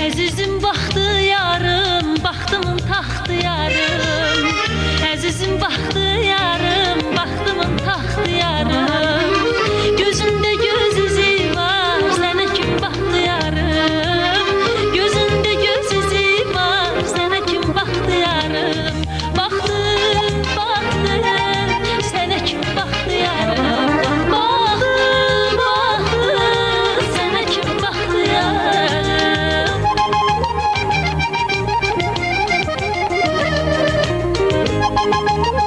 Əzizim baxdı yarım, baxtımın taxtı yarım. Əzizim baxdı yarım, baxtımın taxtı yarım. Gözündə göz izi var, sənə kim baxdı yarım. Gözündə göz izi var, sənə kim baxdı yarım. Baxdı, baxdı, sənə kim baxdı yarım. Baxdı, baxdı, sənə kim baxdı yarım. Müzik